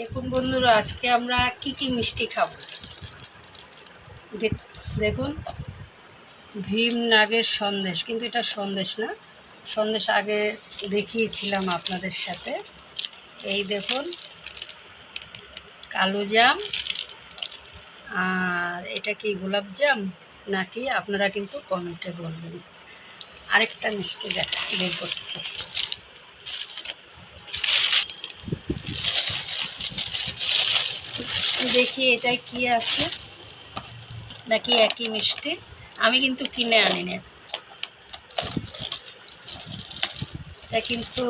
দেখুন বন্ধুরা, আজকে আমরা কি কি মিষ্টি খাবো। দেখুন, ভীম নাগের সন্দেশ, কিন্তু এটা সন্দেশ না। সন্দেশ আগে দেখিয়েছিলাম আপনাদের সাথে। এই দেখুন, কালো জাম। আর এটা কি গোলাপ জাম নাকি, আপনারা কিন্তু কমেন্টে বলবেন। আরেকটা মিষ্টি বের করছি। দেখি এটাই কি আছে, নাকি একই মিষ্টি। আমি কিন্তু কিনে আনি না, এটা কিন্তু,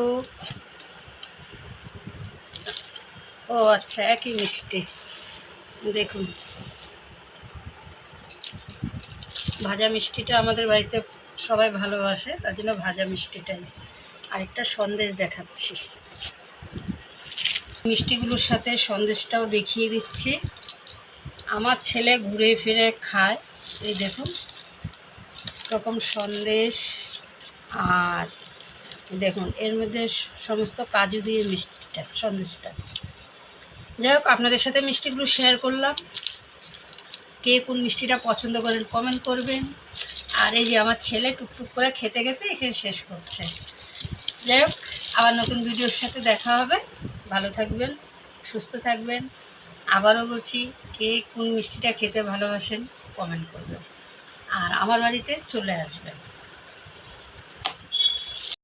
ও আচ্ছা, একই মিষ্টি। দেখুন, ভাজা মিষ্টিটা আমাদের বাড়িতে সবাই ভালোবাসে, তার জন্য ভাজা মিষ্টিটাই। আরেকটা সন্দেশ দেখাচ্ছি, মিষ্টিগুলোর সাথে সন্দেশটাও দেখিয়ে দিচ্ছি। আমার ছেলে ঘুরে ফিরে খায়। এই দেখুন, রকম সন্দেশ। আর দেখুন, এর মধ্যে সমস্ত কাজু দিয়ে মিষ্টিটা, সন্দেশটা। যাই হোক, আপনাদের সাথে মিষ্টিগুলো শেয়ার করলাম। কে কোন মিষ্টিটা পছন্দ করেন কমেন্ট করবেন। আর এই যে আমার ছেলে টুকটুক করে খেতে খেতে এখানে শেষ করছে। যাই হোক, আবার নতুন ভিডিওর সাথে দেখা হবে। ভালো থাকবেন, সুস্থ থাকবেন। আবারও বলছি, কে কোন মিষ্টিটা খেতে ভালোবাসেন কমেন্ট করবেন, আর আমার বাড়িতে চলে আসবেন।